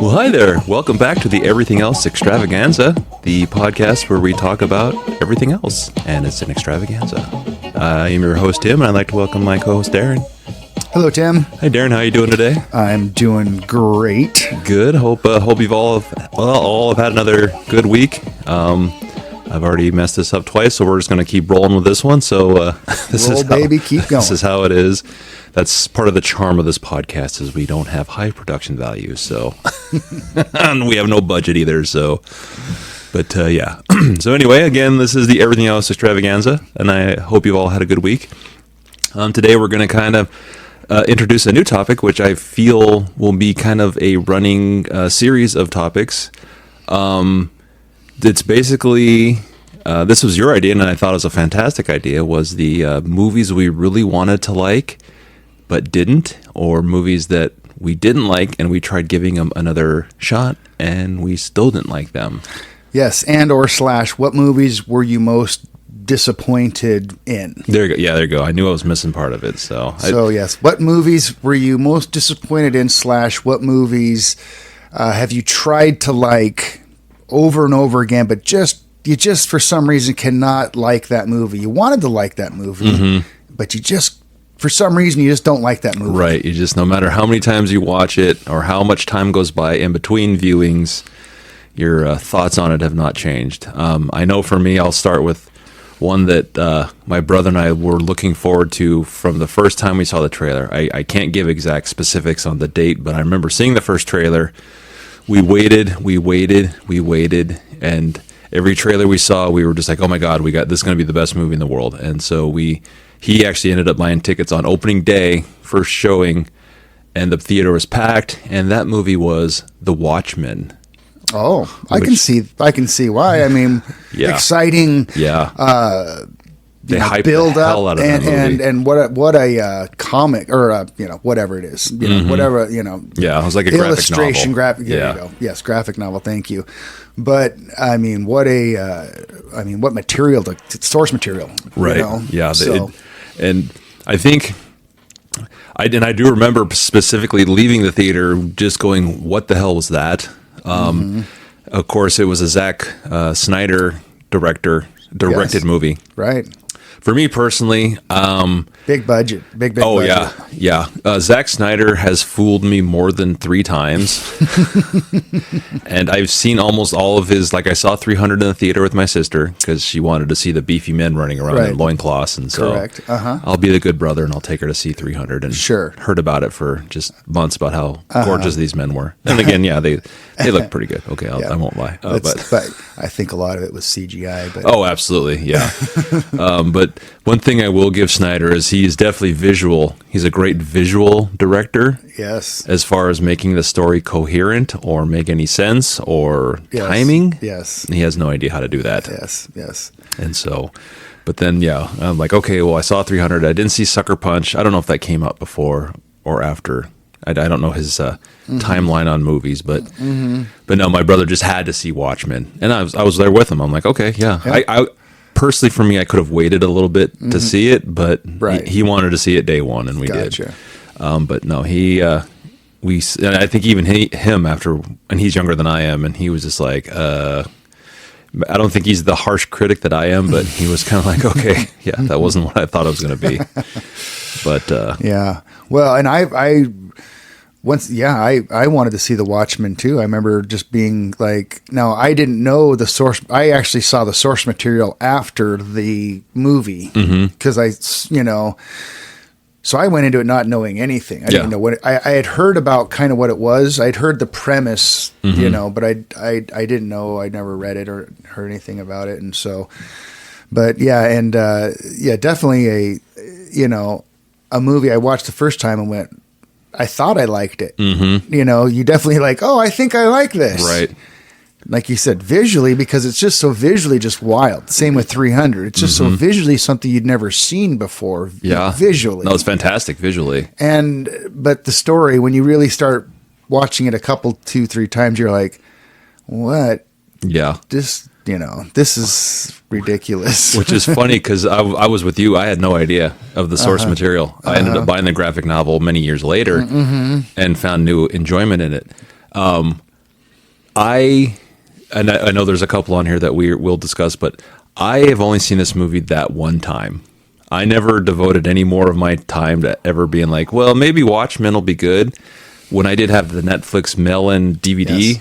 Well, hi there. Welcome back to the Everything Else Extravaganza, the podcast where we talk about everything else, and it's an extravaganza. I am your host, Tim, and I'd like to welcome my co-host, Darren. Hello, Tim. Hi, Darren. How are you doing today? I'm doing great. Good. Hope you've all have had another good week. I've already messed this up twice, so we're just going to keep rolling with this one. So Keep going. This is how it is. That's part of the charm of this podcast is we don't have high production values, so and we have no budget either. So, but yeah. So anyway, again, this is the Everything Else Extravaganza, and I hope you've all had a good week. Today we're going to kind of introduce a new topic, which I feel will be kind of a running series of topics. It's basically this was your idea, and I thought it was a fantastic idea. Was the movies we really wanted to like but didn't, or movies that we didn't like and we tried giving them another shot and we still didn't like them. Yes, and or / what movies were you most disappointed in? There you go. Yeah, there you go. I knew I was missing part of it. So yes, what movies were you most disappointed in / what movies have you tried to like over and over again, but you just for some reason cannot like that movie. You wanted to like that movie, but you just for some reason you just don't like that movie. Right. You just, no matter how many times you watch it or how much time goes by in between viewings, your thoughts on it have not changed. I know for me, I'll start with one that my brother and I were looking forward to from the first time we saw the trailer. I can't give exact specifics on the date, but I remember seeing the first trailer. We waited, and every trailer we saw, we were just like, oh my God, this is going to be the best movie in the world. And so he actually ended up buying tickets on opening day, first showing, and the theater was packed, and that movie was The Watchmen. Oh, I can see why. I mean, yeah. Exciting. Yeah. They hyped build the hell up out of that movie. and what a comic or whatever it is, whatever Yeah, it was like a illustration graphic novel. There you go. Yes, graphic novel. Thank you. But I mean, what material? Source material, right? Yeah. So. And I think I do remember specifically leaving the theater just going, "What the hell was that?" Of course, it was a Zack Snyder directed movie, right? For me personally, big budget. Oh budget. yeah. Zack Snyder has fooled me more than 3 times, and I've seen almost all of his. Like I saw 300 in the theater with my sister because she wanted to see the beefy men running around in loincloths, and so correct. I'll be the good brother and I'll take her to see 300. And sure, heard about it for just months about how gorgeous these men were. And again, yeah, they look pretty good. Okay, I won't lie. But I think a lot of it was CGI. But. Oh, absolutely, yeah. But one thing I will give Snyder is he's definitely visual. He's a great visual director. Yes. As far as making the story coherent or make any sense or timing. Yes. He has no idea how to do that. Yes. And so, but then, yeah, I'm like, okay, well, I saw 300. I didn't see Sucker Punch. I don't know if that came out before or after. I don't know his timeline on movies, but no, my brother just had to see Watchmen. And I was there with him. I'm like, okay, yeah. I personally, for me, I could have waited a little bit to see it, but he wanted to see it day one, and we did. But no, and I think even him after, and he's younger than I am, and he was just like, I don't think he's the harsh critic that I am, but he was kind of like, okay, yeah, that wasn't what I thought it was going to be. But yeah, well, and I wanted to see The Watchmen too. I remember just being like, no, I didn't know the source. I actually saw the source material after the movie because so I went into it not knowing anything. I didn't know what I had heard about kind of what it was. I'd heard the premise, but I didn't know. I never read it or heard anything about it. And so But yeah, and yeah, definitely a movie I watched the first time and went, I thought I liked it. Mm-hmm. You definitely like, oh, I think I like this. Right. Like you said, visually, because it's just so visually just wild. Same with 300. It's just so visually something you'd never seen before. Yeah. Visually. No, it's fantastic visually. But the story, when you really start watching it a couple, 2-3 times, you're like, what? Yeah. This is ridiculous. Which is funny because I was with you. I had no idea of the source material. I ended up buying the graphic novel many years later and found new enjoyment in it. I know there's a couple on here that we'll discuss, but I have only seen this movie that one time. I never devoted any more of my time to ever being like, well, maybe Watchmen will be good. When I did have the Netflix mail-in DVD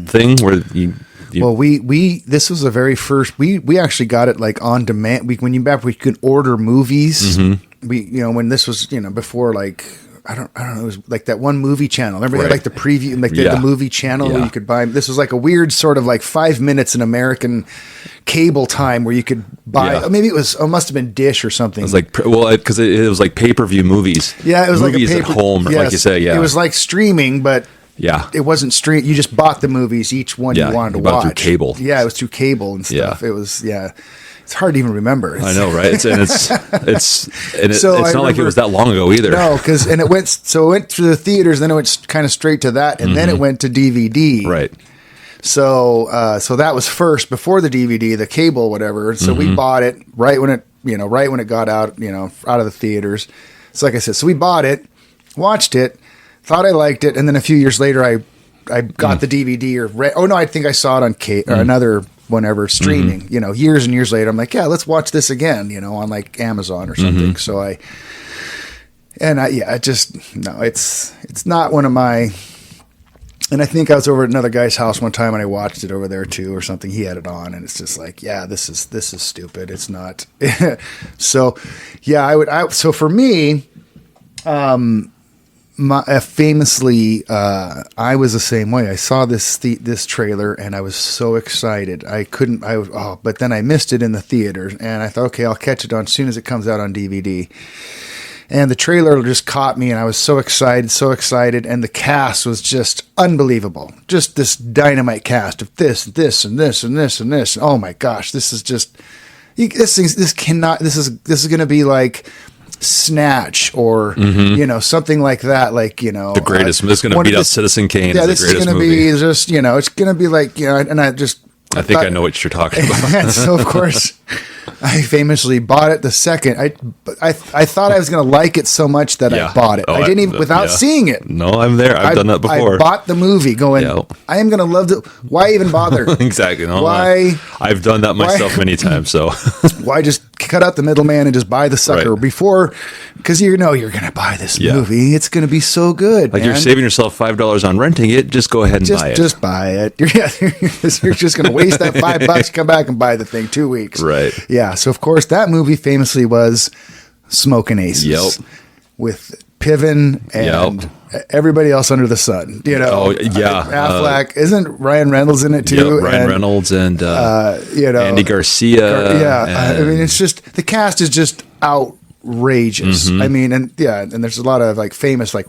thing where you well, we this was the very first we actually got it like on demand. We could order movies. We when this was before like I don't know, it was like that one movie channel. Remember they had like the preview, like the movie channel where you could buy. This was like a weird sort of like 5 minutes in American cable time where you could buy. Maybe it must have been Dish or something. It was like because it was like pay-per-view movies. Yeah, it was movies like at home, like you say. Yeah, it was like streaming, but it wasn't stream. You just bought the movies, each one you wanted to watch. Through cable. Yeah, it was through cable and stuff. It was It's hard to even remember. I know, right? It's not like it was that long ago either. No, it went through the theaters, then it went kind of straight to that, and then it went to DVD. Right. So that was first before the DVD, the cable, whatever. So we bought it right when it got out, out of the theaters. So like I said, so we bought it, watched it, thought I liked it, and then a few years later, I got the DVD I think I saw it on or another. Whenever streaming, years and years later, I'm like, yeah, let's watch this again, on like Amazon or something. So it's not one of my, and I think I was over at another guy's house one time and I watched it over there too or something. He had it on and it's just like, yeah, this is stupid. It's not. So yeah, so for me, famously, I was the same way. I saw this trailer and I was so excited. But then I missed it in the theater and I thought, okay, I'll catch it on as soon as it comes out on DVD. And the trailer just caught me and I was so excited. And the cast was just unbelievable. Just this dynamite cast of this, and this, and this, and this, and this. Oh my gosh, this is just, this is going to be like Snatch or something like that, like the greatest. This is going to beat out Citizen Kane. Yeah, this is going to be just it's going to be like and I think I know what you're talking about. So of course, I famously bought it the second. I thought I was going to like it so much that I bought it. I didn't even without seeing it. No, I'm there. I've done that before. I bought the movie going, I am going to love it. Why even bother? Exactly. No, why? I've done that myself many times. So why just cut out the middleman and just buy the sucker before? Because you're going to buy this movie. It's going to be so good. Like you're saving yourself $5 on renting it. Just go ahead and buy it. Just buy it. You're just going to waste that $5, come back and buy the thing 2 weeks. Right. Yeah. So of course that movie famously was Smoking Aces. Yep. With Piven and everybody else under the sun. Oh yeah. Affleck. Isn't Ryan Reynolds in it too? Yep, Ryan Reynolds and Andy Garcia. I mean, it's just the cast is just outrageous. I mean, and there's a lot of like famous like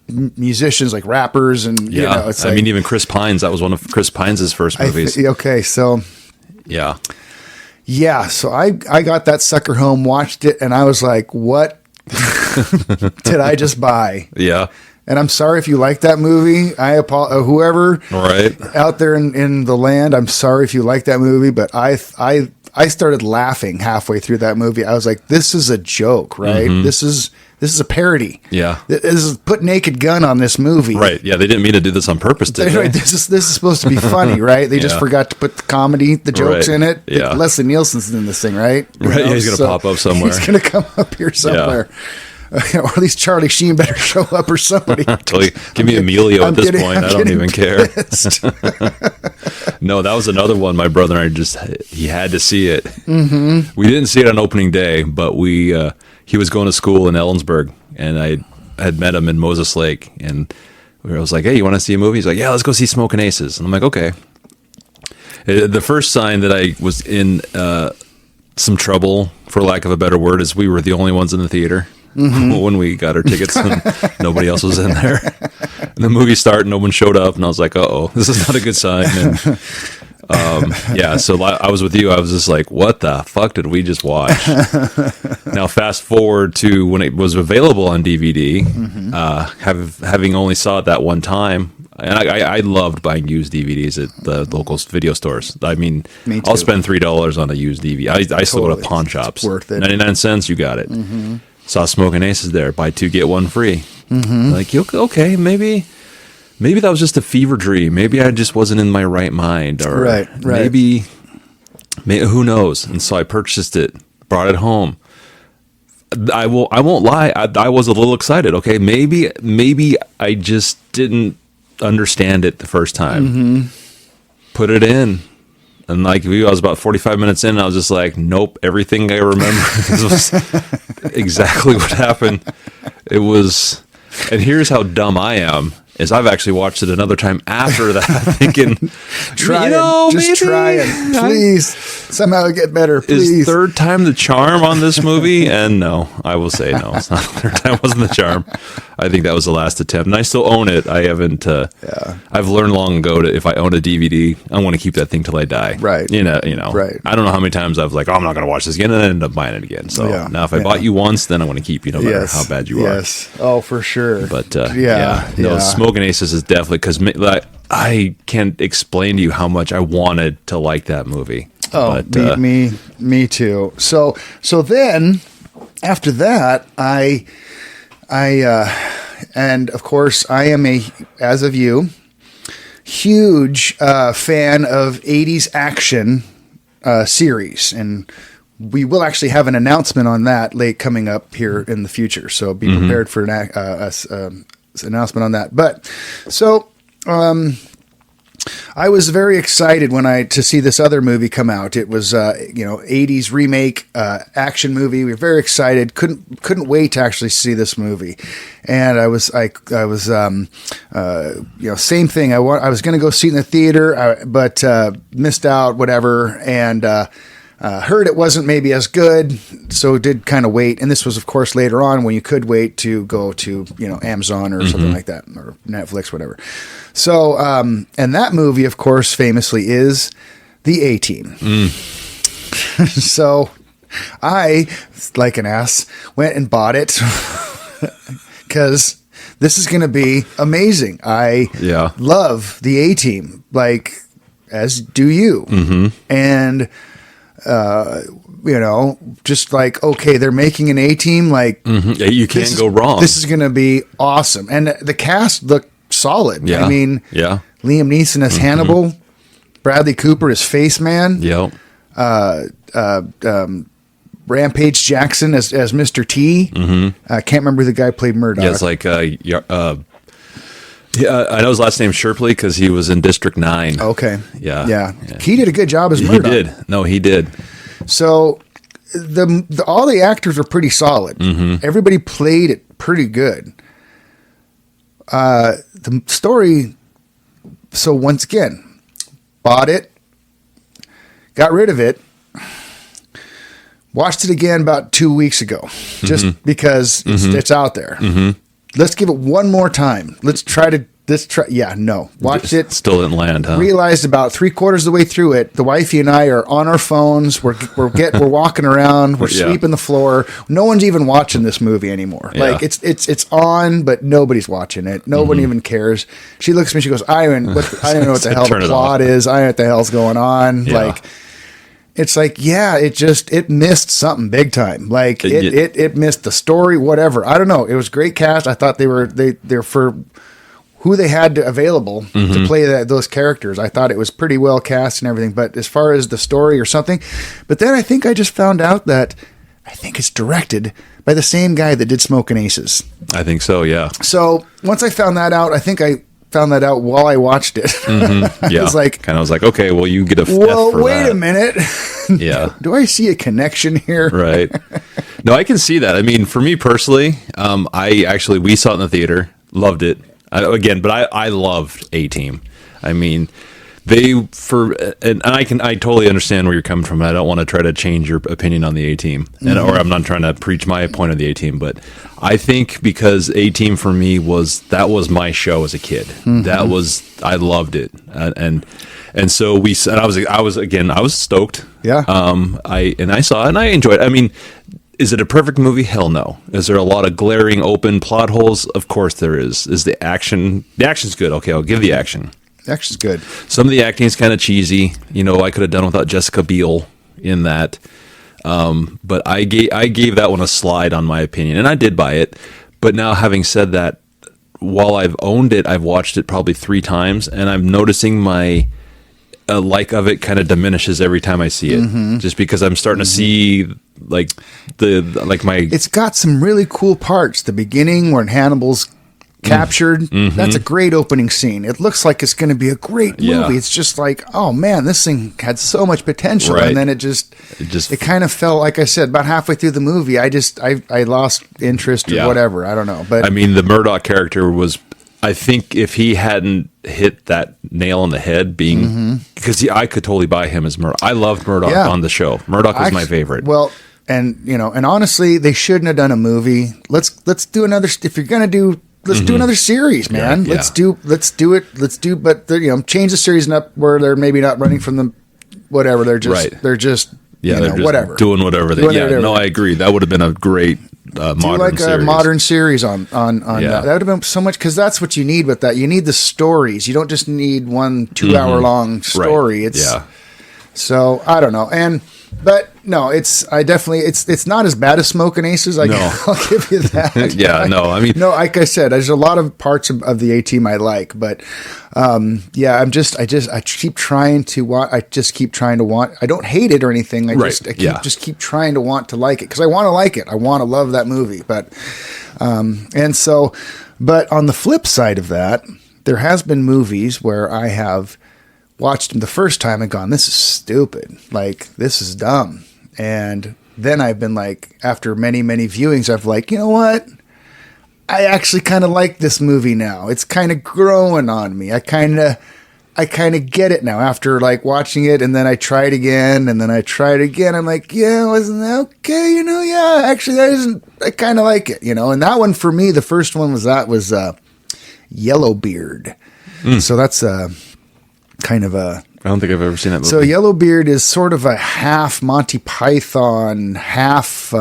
musicians, like rappers, and it's like, I mean, even Chris Pines. That was one of Chris Pines' first movies. Okay, so so I got that sucker home, watched it, and I was like, what did I just buy? Yeah. And I'm sorry if you like that movie. Whoever out there in the land, I'm sorry if you like that movie, but I started laughing halfway through that movie. I was like, this is a joke, right? This is a parody. Yeah. This is put Naked Gun on this movie. Right. Yeah, they didn't mean to do this on purpose, did they? Right. This is supposed to be funny, right? They just forgot to put the jokes in it. Yeah. Leslie Nielsen's in this thing, right? Right. Yeah, he's going to pop up somewhere. He's going to come up here somewhere. Or at least Charlie Sheen better show up or somebody. Give me Emilio at this point. I don't even care. No, that was another one. My brother and I he had to see it. We didn't see it on opening day, but he was going to school in Ellensburg, and I had met him in Moses Lake, and I was like, hey, you want to see a movie? He's like, yeah, let's go see Smoking Aces. And I'm like, okay. The first sign that I was in some trouble, for lack of a better word, is we were the only ones in the theater when we got our tickets, and nobody else was in there. And the movie started, no one showed up, and I was like, "Uh-oh, this is not a good sign." And yeah, so I was with you. I was just like, "What the fuck did we just watch?" Now, fast forward to when it was available on DVD, having only saw it that one time. And I loved buying used DVDs at the local video stores. I mean, Me I'll too. spend $3 on a used DVD. I still go to Totally. pawn shops. It's worth it. 99 cents, you got it. Saw Smoking Aces there. Buy two, get one free. Like, okay, maybe that was just a fever dream. Maybe I just wasn't in my right mind. Or Right. maybe, who knows? And so I purchased it, brought it home. I won't lie. I was a little excited. Okay, maybe I just didn't understand it the first time. Put it in, and like I was about 45 minutes in, and I was just like, nope, everything I remember was exactly what happened. It was, and here's how dumb I am. Is I've actually watched it another time after that, thinking, Try maybe try it, please. Somehow get better, please. Is third time the charm on this movie? And no, I will say no. It's not third time wasn't the charm. I think that was the last attempt, and I still own it. I haven't. I've learned long ago that if I own a DVD, I want to keep that thing till I die. Right. You know. Right. I don't know how many times I've like, oh, I'm not going to watch this again, and I end up buying it again. So Yeah. now, if I bought you once, then I want to keep you, no matter how bad you are. Yes. Oh, for sure. But yeah. no, Smoking Aces is definitely because like, I can't explain to you how much I wanted to like that movie. Oh, but, me too. So then after that, I and of course I am as of you, huge fan of 80s action series, and we will actually have an announcement on that coming up here in the future. So be prepared for an announcement on that. But so I was very excited to see this other movie come out. It was 80s remake action movie. We were very excited. Couldn't wait to actually see this movie. And I was same thing. I was going to go see it in the theater, but missed out, whatever, and heard it wasn't maybe as good, so did kind of wait. And this was, of course, later on when you could wait to go to Amazon or something like that, or Netflix, whatever. So, and that movie, of course, famously is The A-Team. So I, like an ass, went and bought it because this is going to be amazing. I love The A-Team, like, as do you. And just like, okay, they're making an A-Team, like, yeah, you can't go wrong. This is going to be awesome. And the cast looked solid. Yeah. I mean, yeah. Liam Neeson as Hannibal, Bradley Cooper as Face Man, Yep. Rampage Jackson as Mr. T. I can't remember who the guy played Murdoch. Yeah, it's like, I know his last name Sherpley because he was in District 9. Okay. Yeah. He did a good job as He Murdoch. did. No, he did. So all the actors were pretty solid. Everybody played it pretty good. The story. So once again, bought it, got rid of it, watched it again about 2 weeks ago, just because it's out there. Let's give it one more time. Let's try. Yeah, no. Watched it. Still didn't land, huh? Realized about 3/4 of the way through it, the wifey and I are on our phones. We're walking around. We're sweeping the floor. No one's even watching this movie anymore. Yeah. Like it's on, but nobody's watching it. Nobody even cares. She looks at me. She goes, I don't know what the hell Turn the it plot off. is. I don't know what the hell's going on. Yeah. Like. It's like, yeah, it missed something big time. Like it missed the story, whatever. I don't know. It was great cast. I thought they're for who they had available to play those characters. I thought it was pretty well cast and everything. But as far as the story or something, but then I think I just found out that I think it's directed by the same guy that did Smoking Aces. I think so, yeah. So once I found that out, I think I found that out while I watched it. Yeah. I was like, okay, well, you get a F well, for wait that. a minute. Yeah. Do I see a connection here? Right. No, I can see that. I mean, for me personally, we saw it in the theater, loved it. But I loved A-Team. I mean, I totally understand where you're coming from. I don't want to try to change your opinion on the A-Team, or I'm not trying to preach my point of the A-Team, but I think because A-Team for me was my show as a kid. I loved it, and so I was stoked. Yeah. I saw it and I enjoyed it. I mean, is it a perfect movie? Hell no. Is there a lot of glaring open plot holes? Of course there is. Is the action? The action's good. Okay, I'll give the action. The action's good. Some of the acting is kind of cheesy. I could have done without Jessica Biel in that. But I gave that one a slide on my opinion, and I did buy it. But now, having said that, while I've owned it, I've watched it probably 3 times, and I'm noticing my like of it kind of diminishes every time I see it, just because I'm starting to see It's got some really cool parts. The beginning when Hannibal's captured, that's a great opening scene. It looks like it's going to be a great movie. Yeah. It's just like, oh man, this thing had so much potential, Right. and then it kind of fell. Like I said, about halfway through the movie, I lost interest or Yeah. whatever. I don't know, but I mean, the Murdoch character was. I think if he hadn't hit that nail on the head, because I could totally buy him as Murdoch. I loved Murdoch on the show. Murdoch was my favorite. Well, and honestly, they shouldn't have done a movie. Let's do another. If you're gonna do. Let's do another series, man. Yeah. Let's do it. But change the series up where they're maybe not running from the whatever. They're just Right. they're just Yeah, they're just whatever doing whatever they. No, I agree. That would have been a great modern do like series. a modern series on that. That would have been so much because that's what you need with that. You need the stories. You don't just need 1 2-hour long story. Right. It's so I don't know. But no, it's not as bad as Smoking Aces. I'll give you that. Yeah, no, I mean, no, like I said, there's a lot of parts of the A-Team I like, but I keep trying to want. I just keep trying to want. I don't hate it or anything. I keep trying to want to like it because I want to like it. I want to love that movie, but but on the flip side of that, there has been movies where I have watched them the first time and gone, this is stupid. Like, this is dumb. And then I've been like, after many, many viewings, I've like, you know what? I actually kind of like this movie now. It's kind of growing on me. I kind of get it now after like watching it. And then I try it again and then I try it again. I'm like, yeah, wasn't that okay? Actually I kind of like it, and that one for me, the first one was Yellowbeard. So that's kind of a. I don't think I've ever seen that movie. So Yellowbeard is sort of a half Monty Python, half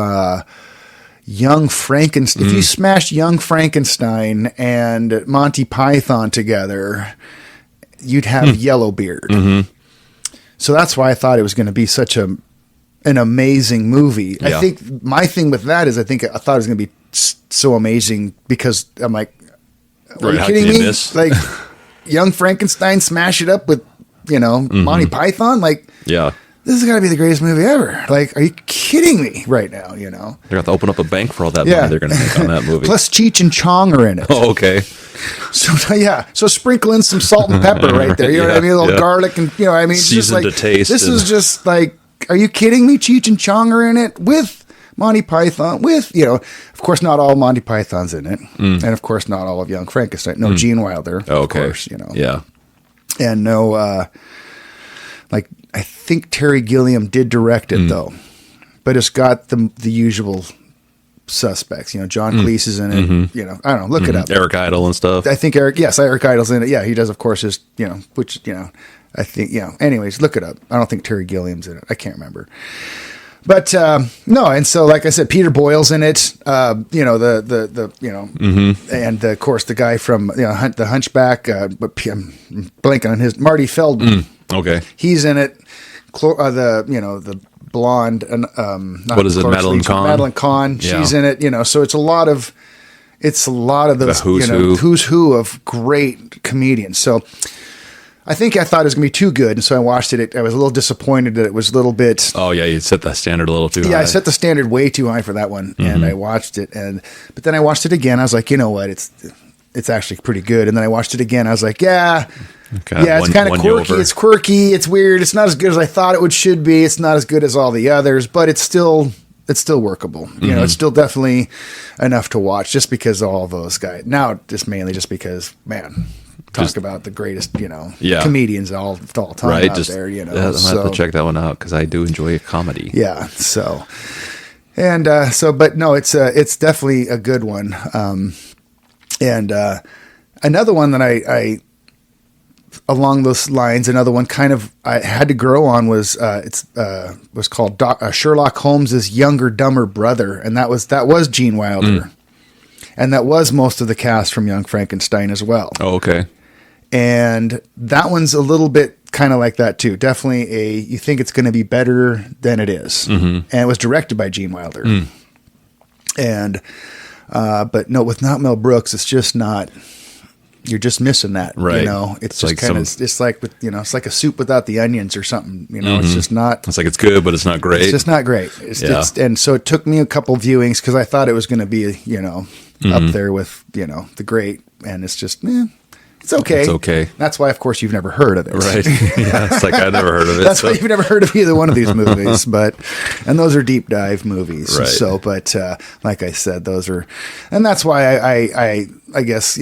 Young Frankenstein. If you smash Young Frankenstein and Monty Python together, you'd have Yellowbeard. So that's why I thought it was going to be such an amazing movie. Yeah. I think my thing with that is I thought it was going to be so amazing because I'm like, are you kidding me? Like Young Frankenstein, smash it up with, Monty Python. Like, yeah, this has got to be the greatest movie ever. Like, are you kidding me right now? They're going to have to open up a bank for all that money they're going to make on that movie. Plus Cheech and Chong are in it. Oh, okay. So sprinkle in some salt and pepper right there. You know what I mean? A little garlic and, seasoned to taste. This is just like, are you kidding me? Cheech and Chong are in it with Monty Python, with, of course, not all Monty Python's in it. And of course, not all of Young Frankenstein. No, Gene Wilder. Oh, okay. Of course, Yeah. And no, I think Terry Gilliam did direct it though, but it's got the usual suspects. John Cleese is in it. I don't know. Look it up. Eric Idle and stuff. I think Eric Idle's in it. Yeah, he does. Of course, which I think Anyways, look it up. I don't think Terry Gilliam's in it. I can't remember. But no, and so like I said, Peter Boyle's in it. And of course the guy from the Hunchback. But I'm blanking on his Marty Feldman. Okay, he's in it. The blonde and what is it? Madeline Kahn. Madeline Kahn. Yeah. She's in it. So it's a lot of those who's who of great comedians. So. I think I thought it was going to be too good, and so I watched it. I was a little disappointed that it was a little bit... Oh, yeah, you set the standard a little too high. Yeah, I set the standard way too high for that one, and I watched it. But then I watched it again. I was like, you know what? It's actually pretty good. And then I watched it again. I was like, it's kind of quirky. It's quirky. It's weird. It's not as good as I thought it should be. It's not as good as all the others, but it's still workable. It's still definitely enough to watch just because of all those guys. Now, just mainly just because, man... talk about the greatest, Yeah. comedians all time Right. out there, I'm gonna have to check that one out because I do enjoy a comedy. Yeah. So, and but no, it's definitely a good one. And another one that I along those lines, another one kind of I had to grow on was was called Sherlock Holmes's younger, dumber brother, and that was Gene Wilder, and that was most of the cast from Young Frankenstein as well. Oh, okay. And that one's a little bit kind of like that too. Definitely you think it's going to be better than it is. And it was directed by Gene Wilder. And, but no, with not Mel Brooks, it's just not, you're just missing that, Right. it's just like kind of, it's like with, it's like a soup without the onions or something, it's just not, It's like it's good, but it's not great. it's just not great. And so it took me a couple viewings cause I thought it was going to be, up there with, the great, and it's just, it's okay. It's okay. That's why, of course, you've never heard of it. Right. Yeah, it's like I never heard of it. That's why you've never heard of either one of these movies. And those are deep dive movies. Right. So, but like I said, those are, and that's why I guess,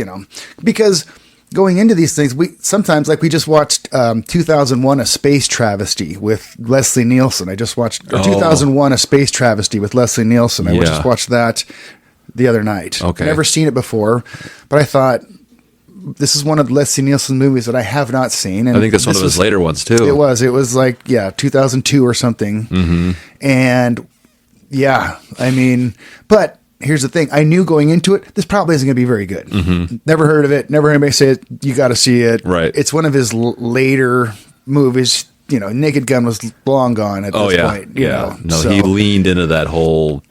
because going into these things, we sometimes, like we just watched 2001: A Space Travesty with Leslie Nielsen. I just watched 2001: A Space Travesty with Leslie Nielsen. I just watched that the other night. Okay. Never seen it before, but I thought, this is one of Leslie Nielsen movies that I have not seen. And I think that's one of his later ones too. It was like, 2002 or something. And yeah, I mean, but here's the thing. I knew going into it, this probably isn't going to be very good. Never heard of it. Never heard anybody say it. You got to see it. Right. It's one of his later movies. Naked Gun was long gone at this point. No, he leaned into that whole,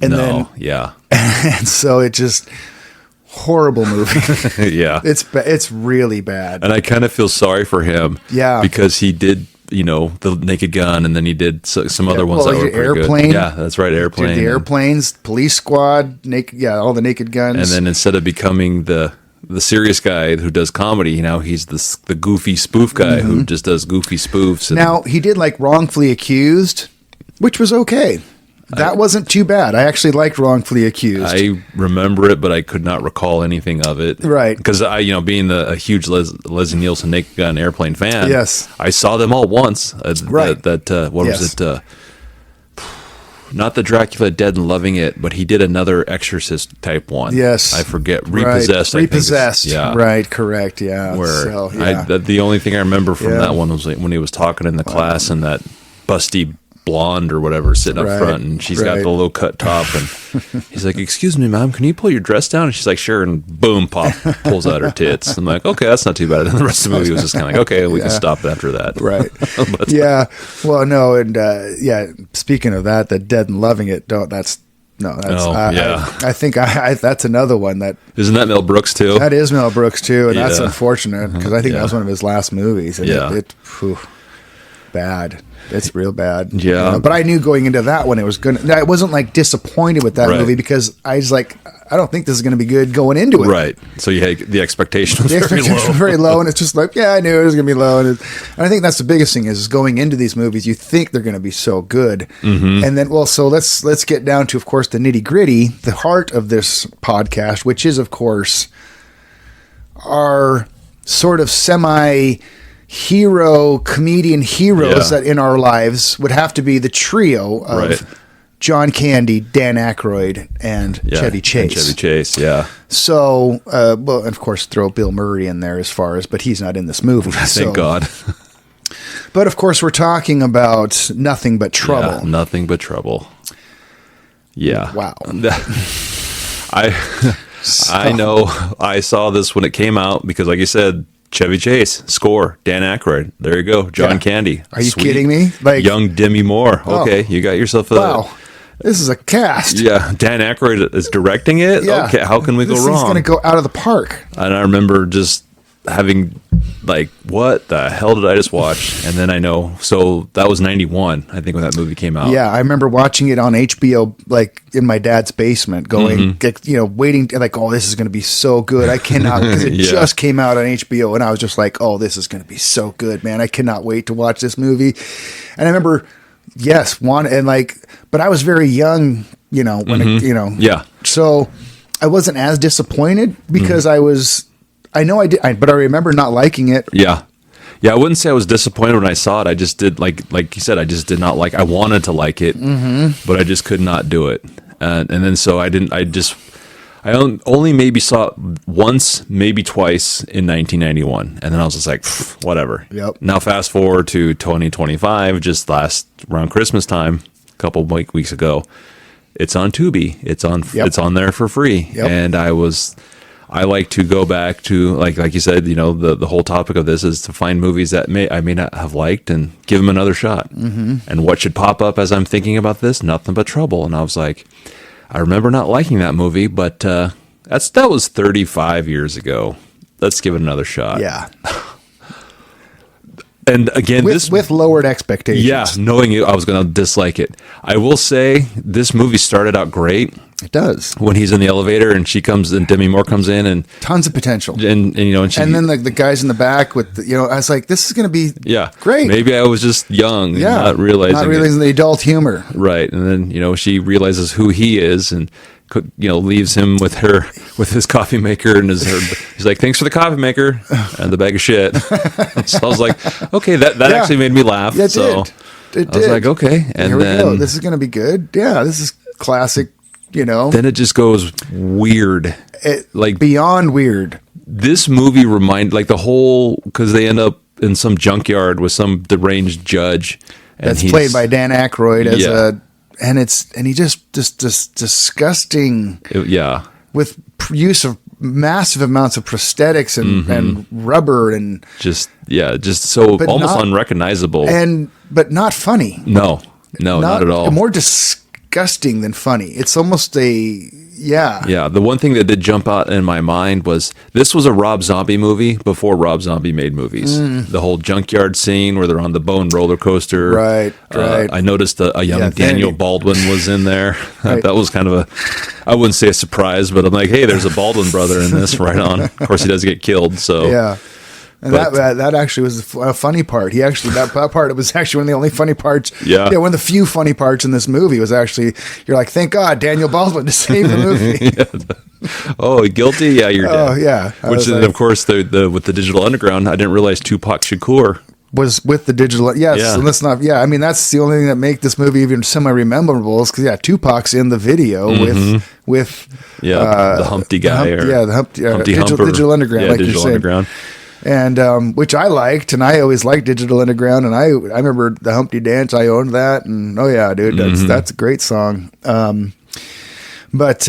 and so it just, horrible movie. Yeah. It's really bad. And I kind of feel sorry for him. Yeah. Because he did, the Naked Gun, and then he did some other ones that were pretty Airplane. good. Yeah, that's right, Airplane. Did the Airplanes, Police Squad, all the Naked Guns. And then instead of becoming the serious guy who does comedy, he's the goofy spoof guy who just does goofy spoofs. Now, he did like Wrongfully Accused, which was okay. That wasn't too bad. I actually liked Wrongfully Accused. I remember it, but I could not recall anything of it. Right. Because being a huge Leslie Nielsen Naked Gun Airplane fan, yes, I saw them all once. Right. What was it? Not the Dracula Dead and Loving It, but he did another Exorcist type one. Yes. I forget. Repossessed. Right. Repossessed. Yeah. Right. Correct. Yeah. Where the only thing I remember from that one was when he was talking in the class and that busty blonde or whatever sitting up front, and she's got the low cut top, and he's like, "Excuse me, ma'am, can you pull your dress down?" And she's like, "Sure," and boom, pulls out her tits. I'm like, okay, that's not too bad. And the rest of the movie was just kind of like, okay, we can stop after that. Right. Yeah. Well, no, and speaking of that, the Dead and Loving It, I think that's another one that isn't that Mel Brooks too. That is Mel Brooks too, and that's unfortunate because I think that was one of his last movies. And it bad. It's real bad. Yeah. But I knew going into that one, I wasn't like disappointed with that movie because I was like, I don't think this is going to be good going into it. Right. So you had the expectation was very low. And it's just like, I knew it was going to be low. And I think that's the biggest thing is going into these movies, you think they're going to be so good. And then, so let's get down to, of course, the nitty gritty, the heart of this podcast, which is, of course, our sort of comedian heroes that in our lives would have to be the trio of John Candy, Dan Aykroyd, and Chevy Chase. Yeah. So, well, of course, throw Bill Murray in there but he's not in this movie. Thank God. But of course, we're talking about Nothing But Trouble. Yeah, Nothing But Trouble. Yeah. Wow. I know. I saw this when it came out because, like you said, Chevy Chase, score, Dan Aykroyd. There you go. John Candy. Are you kidding me? Like young Demi Moore. Okay, you got yourself a... Wow. This is a cast. Yeah, Dan Aykroyd is directing it? Yeah. Okay, how can we go wrong? This is going to go out of the park. And I remember just having, like, what the hell did I just watch? And then I know. So that was 91, I think, when that movie came out. Yeah, I remember watching it on HBO, like, in my dad's basement, going, waiting, like, oh, this is going to be so good. I cannot, because it just came out on HBO, and I was just like, oh, this is going to be so good, man. I cannot wait to watch this movie. And I remember... Yes, but I was very young, when Yeah. So I wasn't as disappointed because I I know I did, but I remember not liking it. Yeah. Yeah, I wouldn't say I was disappointed when I saw it. I just did, like you said, I just did not like. I wanted to like it, but I just could not do it. And then so I didn't. I only maybe saw it once, maybe twice in 1991, and then I was just like, "Pfft, whatever. Yep. Now fast forward to 2025, just around Christmas time, a couple of weeks ago. It's on Tubi. It's on. Yep. It's on there for free, Yep. and I like to go back to like you said, the whole topic of this is to find movies that I may not have liked and give them another shot. Mm-hmm. And what should pop up as I'm thinking about this? Nothing but Trouble. And I was like, I remember not liking that movie, but that was 35 years ago. Let's give it another shot. Yeah. And again, with lowered expectations. yeah, knowing I was going to dislike it. I will say this movie started out great. It does. When he's in the elevator and Demi Moore comes in and Tons of potential. and she, And then the guys in the back with, I was like, this is going to be great. Maybe I was just young, Yeah. not realizing the adult humor. right. And then she realizes who he is and leaves him with his coffee maker and he's like, thanks for the coffee maker and the bag of shit. So I was like, okay, that actually made me laugh. Yeah, it so did. I was like, okay, and Here we then go. This is going to be good. Yeah, this is classic. then it just goes weird. Like beyond weird. This movie like the whole, because they end up in some junkyard with some deranged judge. And That's played by Dan Aykroyd as and he just disgusting. With use of massive amounts of prosthetics and rubber and just so almost unrecognizable but not funny. No, not at all. More disgusting than funny. It's almost Yeah. The one thing that did jump out in my mind was this was a Rob Zombie movie before Rob Zombie made movies. The whole junkyard scene where they're on the Bone roller coaster. Right. I noticed a young Daniel Baldwin was in there. Right. That was kind of I wouldn't say a surprise, but I'm like, hey, there's a Baldwin brother in this, right on. Of course, he does get killed. So yeah. And that actually was a funny part. He actually that part, it was actually one of the only funny parts. Yeah. One of the few funny parts in this movie was actually, you're like, thank God Daniel Baldwin to save the movie. Oh, guilty? Yeah, you're dead. Oh yeah. Which is, of course, the with the Digital Underground, I didn't realize Tupac Shakur was with the digital. Yes. Yeah. And let's not. Yeah. I mean, that's the only thing that make this movie even semi-memorable is because Tupac's in the video with the Humpty guy Digital Underground, like Digital you're saying. Underground. And which I liked, and I always liked Digital Underground, and I remember the Humpty Dance. I owned that, and oh yeah, dude, that's a great song. But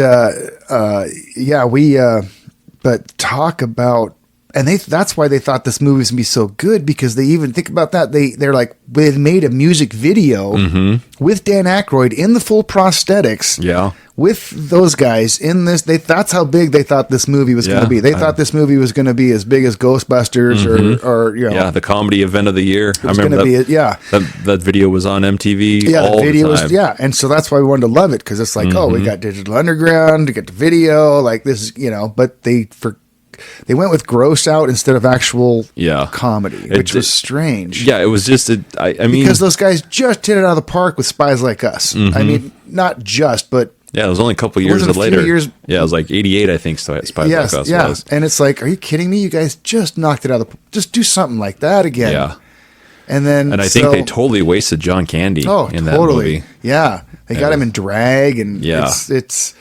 talk about, and that's why they thought this movie was gonna be so good, because they even think about that. They're like, they made a music video with Dan Aykroyd in the full prosthetics. Yeah. With those guys in this, that's how big they thought this movie was going to be. They thought this movie was going to be as big as Ghostbusters or the comedy event of the year. I remember that video was on MTV. Yeah, all the video the time. was and so that's why we wanted to love it, because it's like, oh, we got Digital Underground, to get the video, like this, but they went with gross out instead of actual comedy, which was strange. Yeah, it was just I mean, because those guys just hit it out of the park with Spies Like Us. I mean, not just, but. Yeah, it was only a couple years later. Yeah, it was like 88, I think, Spies Like Us was. And it's like, are you kidding me? You guys just knocked it out of the... Just do something like that again. Yeah. And I think they totally wasted John Candy in that movie. Yeah. They got him in drag, and it's...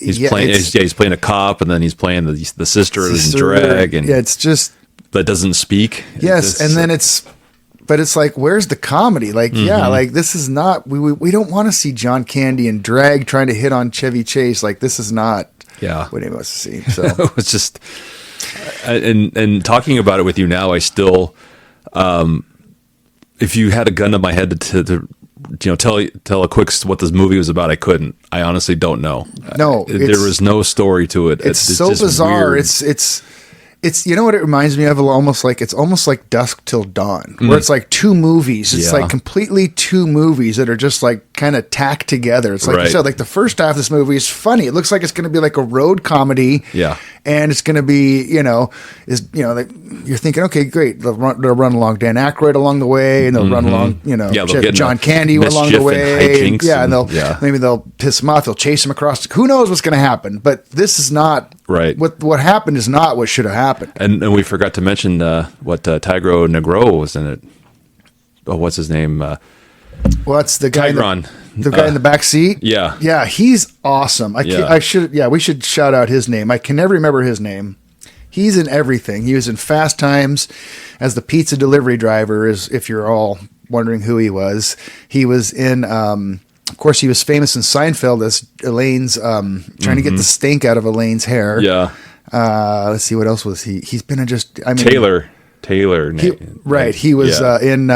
He's playing a cop, and then he's playing the sister in drag. And it's just... That doesn't speak. Yes, and then it's... But it's like, where's the comedy? Like, like this is not, we don't want to see John Candy in drag trying to hit on Chevy Chase. Like, this is not what anyone wants to see. So it was just, and talking about it with you now, I still, if you had a gun to my head to tell a quick what this movie was about, I couldn't. I honestly don't know. No, there was no story to it. It's so bizarre. Weird. It's what it reminds me of, almost like Dusk Till Dawn, where it's like two movies. It's like completely two movies that are just like kind of tacked together. It's like you Right. said, like the first half of this movie is funny. It looks like it's going to be like a road comedy. Yeah. And it's going to be, like you're thinking, okay, great. They'll run along Dan Aykroyd along the way, and they'll run along, Yeah, they'll get John into Candy along mischief the and way. hijinks Yeah, and and- maybe they'll piss him off. They'll chase him across. Who knows what's going to happen? But this is not Right. What happened is not what should have happened. And we forgot to mention what Tigro Negro was in it. Oh, what's his name? Well, that's the guy. Tigron. The guy in the back seat. Yeah. Yeah, he's awesome. We should shout out his name. I can never remember his name. He's in everything. He was in Fast Times as the pizza delivery driver, if you're all wondering who he was. He was in, of course, he was famous in Seinfeld as Elaine's, trying to get the stink out of Elaine's hair. Yeah. Let's see, what else was he? He's been in Taylor. Right. He was Yeah. in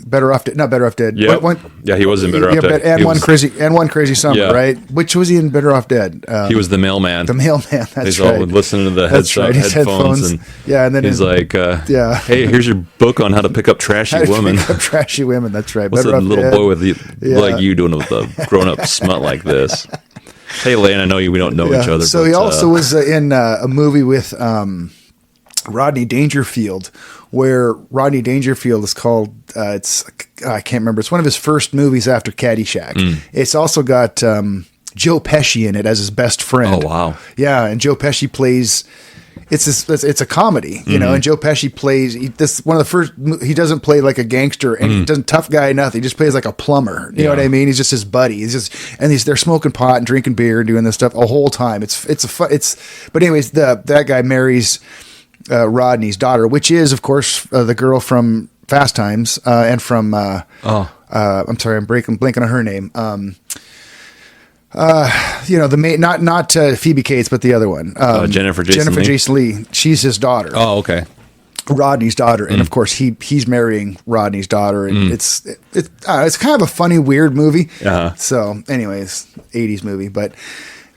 Better Off Dead? Not Better Off Dead. Yeah. What- Yeah, he was in Better Off yeah, Dead. And He one was- crazy summer, Yeah. right? Which was he in Better Off Dead? He was the mailman. the mailman. That's He's right. all listening to the That's right, his headphones. And Yeah, and then he's like, yeah. hey, here's your book on how to pick up trashy How to women. pick up trashy women. That's right. What's Better a Off little Dead. boy with Yeah. like you doing with a grown-up smut like this? Hey, Lane, I know we don't know each other. So but, he also was in a movie with Rodney Dangerfield, where Rodney Dangerfield is called. I can't remember. It's one of his first movies after Caddyshack. Mm. It's also got Joe Pesci in it as his best friend. Oh, wow. Yeah, and Joe Pesci plays. It's a comedy, Mm-hmm. and Joe Pesci plays this one of the first. He doesn't play like a gangster, and he doesn't tough guy nothing. He just plays like a plumber. You know what Yeah. I mean? He's just his buddy. They're smoking pot and drinking beer and doing this stuff the whole time. But anyways, that guy marries Rodney's daughter, which is of course the girl from Fast Times and from. I'm sorry, I'm blanking on her name. The maid, not Phoebe Cates, but the other one, Jennifer Jason Leigh? Jason Leigh. She's his daughter, Oh, okay. Rodney's daughter, and of course he's marrying Rodney's daughter, and it's kind of a funny, weird movie. Uh-huh. So, anyways, 80s movie, but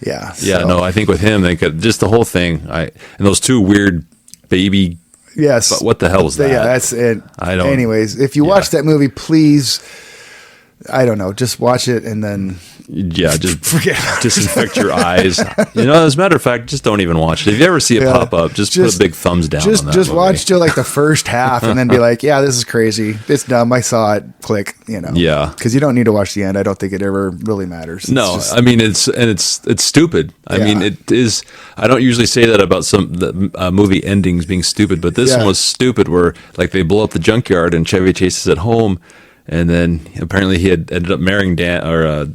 yeah, Yeah, so, no, I think with him, they could just the whole thing. And those two weird baby. yes, But what the hell was that? Yeah, that's it. I don't- Anyways, if you watch that movie, please, I don't know, just watch it and then Yeah, just forget about it. disinfect your eyes. As a matter of fact, just don't even watch it. If you ever see it Yeah. pop up, just put a big thumbs down. Just on that just movie. watch till like the first half and then be like, yeah, this is crazy. It's dumb. I saw it. Click. Yeah. Because you don't need to watch the end. I don't think it ever really matters. It's No, just- I mean it's stupid. I Yeah. mean it is. I don't usually say that about some movie endings being stupid, but this Yeah. one was stupid. Where like they blow up the junkyard and Chevy Chase is at home, and then apparently he had ended up marrying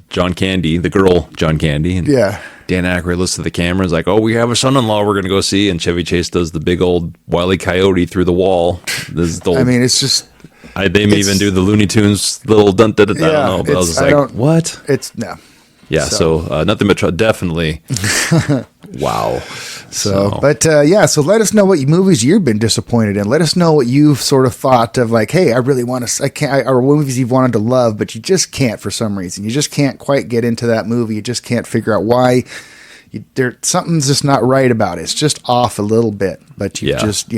John Candy, the girl John Candy, and Yeah. Dan Aykroyd looks to the camera, is like, "Oh, we have a son-in-law we're going to go see," and Chevy Chase does the big old Wile E. Coyote through the wall. This is the old, I mean, it's just they may even do the Looney Tunes little dun dun dun. I Yeah, don't know, but I was just like, "What?" it's no. Yeah, so nothing but definitely. Wow. So, but so let us know what movies you've been disappointed in. Let us know what you've sort of thought of, like, hey, I really want to, or movies you've wanted to love, but you just can't for some reason. You just can't quite get into that movie. You just can't figure out why. Something's just not right about it. It's just off a little bit, but you Yeah. just,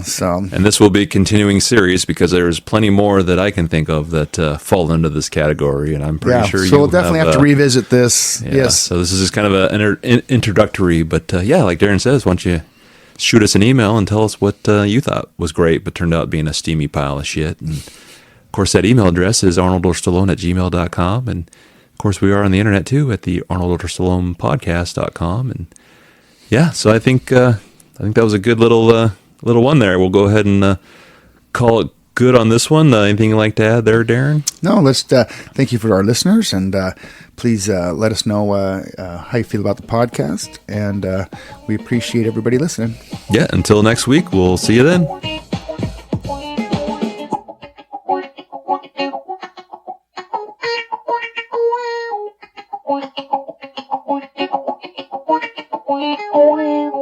so. And this will be a continuing series because there's plenty more that I can think of that fall into this category, and I'm pretty sure so we'll definitely have to revisit this. Yeah, Yes. So this is just kind of an introductory, but like Darren says, why don't you shoot us an email and tell us what you thought was great, but turned out being a steamy pile of shit. And of course, that email address is arnoldorstallone@gmail.com. And of course, we are on the internet too at the arnoldorstallonepodcast.com. And yeah, so I think that was a good little one there. We'll go ahead and call it good on this one. Anything you'd like to add there, Darren? No, let's thank you for our listeners, and please let us know how you feel about the podcast, and we appreciate everybody listening. Yeah, until next week, we'll see you then. Wow.